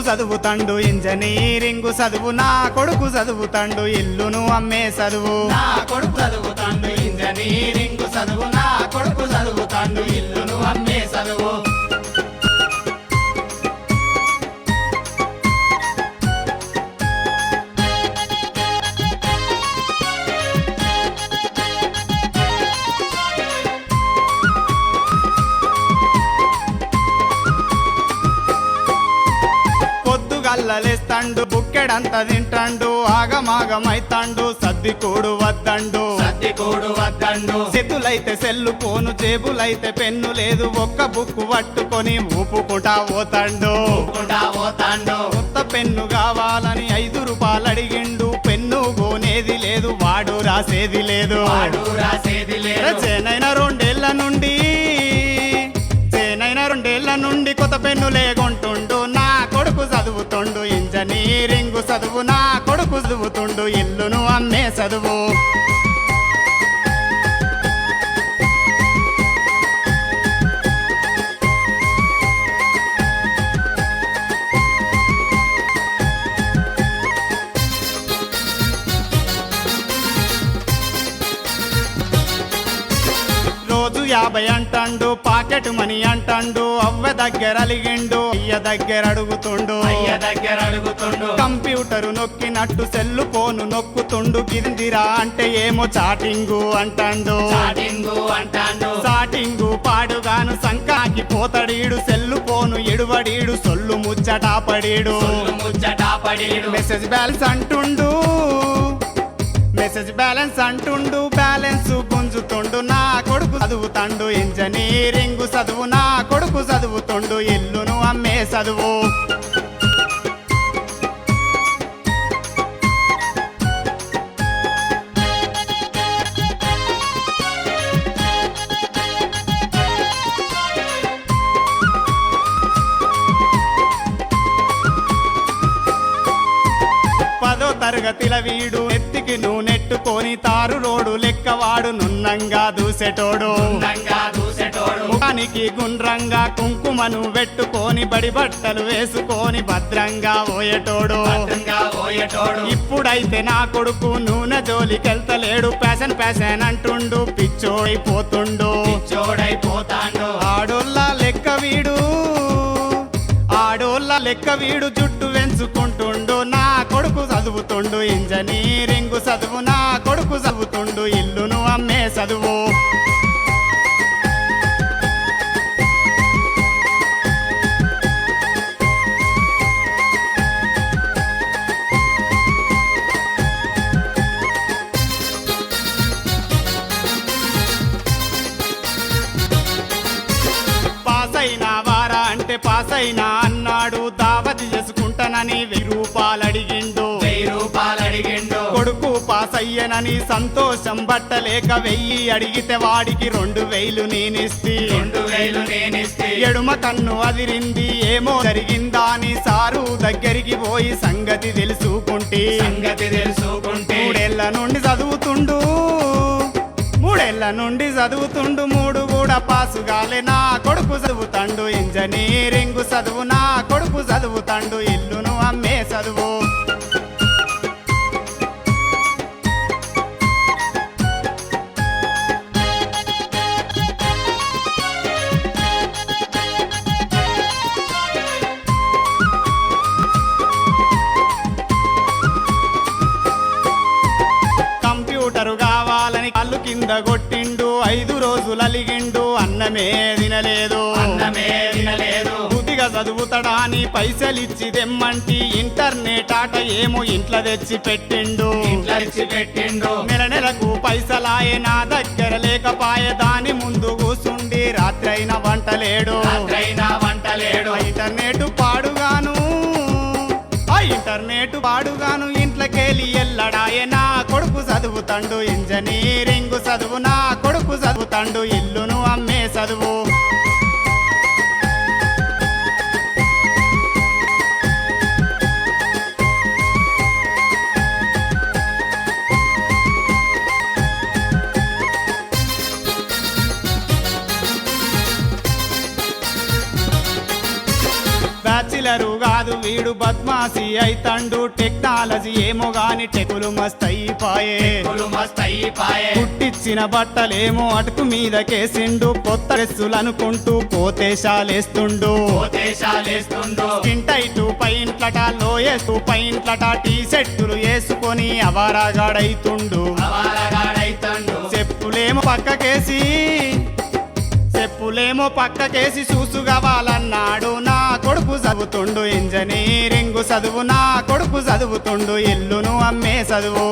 చదువుతండు engineering చదువు నా కొడుకు చదువుతండు ఇల్లును అమ్మే చదువు నా కొడుకు చదువుతాండు ఇంజనీరింగ్ చదువు నా కొడుకు చదువుతాండు ఇల్లును అమ్మే చదువు పొద్దుగల్లలేస్తాండు బుక్కెడంత తింటాండు ఆగమాగమైతాండు సర్దికూడు వద్దండు సర్దికూడు వద్దండు చేతులైతే సెల్లు పోను జేబులైతే పెన్ను లేదు ఒక్క బుక్కు పట్టుకొని ఊపుకుంటా పోతాండు ఊపుకుంటా పోతాండు కొత్త పెన్ను కావాలని 5 రూపాయలు అడిగిండు పెన్ను కొనేది లేదు వాడు రాసేది లేదు వాడు రాసేది లేదు చేనైన రెండేళ్ల నుండి కొత్త పెన్ను లేకుంటుండు నా కొడుకు చదువుతుండు ఇంజనీరింగ్ చదువు నా కొడుకు చదువుతుండు ఇల్లును అమ్మే చదువు రోజు 50 అంటాండు పాకెట్ మనీ అంటాండు అవ్వ దగ్గర అలిగిండు అయ్య దగ్గర అడుగుతుండు అయ్య దగ్గర అడుగుతుండు కంప్యూటరు నొక్కినట్టు సెల్లు ఫోను నొక్కుతుండు గిరిందిరా అంటే ఏమో చాటింగు అంటాండు చాటింగు అంటాండు చాటింగు పాడుగాను సంకాకి పోతడీడు సెల్లు ఫోను ఎడువడీడు సొల్లు ముచ్చటా పడీడు సొల్లు ముచ్చటా పడీడు మెసేజ్ బ్యాలెన్స్ అంటుండు బ్యాలెన్స్ గుంజుతుండు నా కొడుకు చదువుతాండు ఇంజనీరింగ్ చదువు నా కొడుకు చదువుతుండు ఇల్లును అమ్మే చదువు పదో తరగతిల వీడు ఎత్తికి నూనెట్టుకొని తారు రోడ్డు లెక్కవాడు నున్నంగా దూసెటోడు అందంగా దూసెటోడు ముఖానికి గుండ్రంగా కుంకుమను పెట్టుకొని బడి బట్టలు వేసుకొని భద్రంగా పోయేటోడు భద్రంగా పోయేటోడు ఇప్పుడైతే నా కొడుకు నూనె జోలికెళ్తలేడు ఫ్యాషన్ అంటుండు పిచ్చోడైపోతుండు చోడైపోతాండు ఆడోళ్ళ లెక్క వీడు జుట్టు వెంచుకుంటుండు నా కొడుకు చదువుతుండు ఇంజనీరింగ్ చదువు నా కొడుకు చదువుతుండు ఇల్లును అమ్మే చదువు పాస్ అయినా అన్నాడు దావతి చేసుకుంటానని 1000 రూపాయలు అడిగిండు 1000 రూపాయలు అడిగిండు కొడుకు పాస్ అయ్యనని సంతోషం బట్టలేక 1000 అడిగితే వాడికి 2000 నేనిస్తి 2000 నేనిస్తే ఎడుమ కన్ను అదిరింది ఏమో జరిగిందా అని సారు దగ్గరికి పోయి సంగతి తెలుసుకుంటే మూడేళ్ల నుండి చదువుతుండు 3 కూడా పాసు గాలే నా కొడుకు చదువుతాండు ఇంజనీరింగ్ చదువు నా కొడుకు చదువుతాండు ఇల్లును అమ్మే చదువు కాళ్ళు కింద కొట్టిండు 5 రోజులు అలిగిండు అన్నమే తినలేదు బుద్ధిగా చదువుతాడా అని పైసలిచ్చి తెమ్మంటి ఇంటర్నెట్ ఆట ఏమో ఇంట్లో తెచ్చి పెట్టిండు నెలకు పైసలాయే నా దగ్గర లేకపాయే దాని ముందు కూసుండి రాత్రైనా వంటలేడు ఇంటర్నెట్ పాడుగాను ఇంట్లోకెళ్ళి ఎల్లడాయే నా కొడుకు చదువుతాండు ఇంజనీరింగ్ చదువు నా కొడుకు చదువుతాండు ఇల్లును అమ్మే చదువు టీచరు కాదు వీడు బద్మాసి అయితండు టెక్నాలజీ ఏమో గాని టెకులు మస్తయిపాయే కులు మస్తయిపాయే కుట్టిచ్చిన బట్టలేమో అటుకు మీద కేసిండు కొత్త డ్రెస్సులు అనుకుంటూ కోతేశాలేస్తుండు దేశాలేస్తుండో టైటు పైంట్లట లోయేస్తూ పైంట్లట టీ షర్టులు వేసుకొని అవారాగాడైతుండు అవారగాడైతండు చెప్పులేమో పక్కకేసి చూసుగవాలన్నాడు నా కొడుకు చదువుతుండు ఇంజనీరింగు చదువు నా కొడుకు చదువుతుండు ఇల్లును అమ్మే చదువు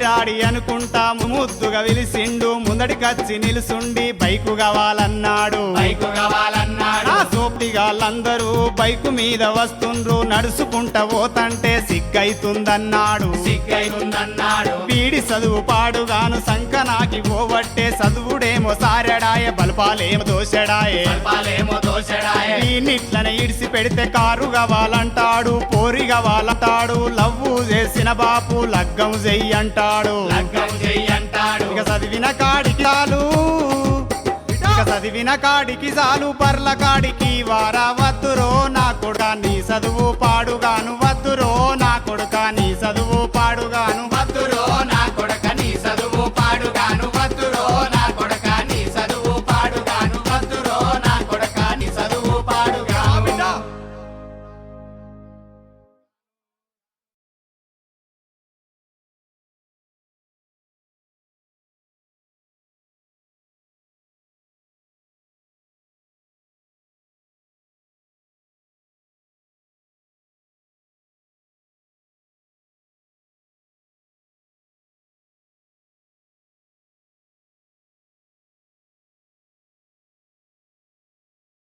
డాడీ అనుకుంటా ముద్దుగా విలిసిండు ముందడికచ్చి నిలుసుండి బైకు కావాలన్నాడు బైకు కావాలన్నాడు ఆ సోపిగాళ్ళందరూ బైకు మీద వస్తుండ్రు నడుచుకుంటా పోతంటే సిగ్గైతుందన్నాడు సిగ్గైతుందన్నాడు పీడి చదువు పాడుగాను సంకనాకి పోవట్టే చదువుడేమో సారెడాయ బల్పాలేమో దోషడాయే పాలేమో దోషడాయే వీనిట్లనే ఇడిసి పెడితే కారు కావాలంటాడు పోరి కావాలంటాడు లవ్వు చేసిన బాపు లగ్గం చెయ్యంటాడు లగ్గం చెయ్యంటాడు ఇక చదివిన కాడికి చాలు పర్ల కాడికి వారా వద్దురో నా కొడుకా నీ చదువు పాడుగాను వద్దురో నా కొడుకా నీ చదువు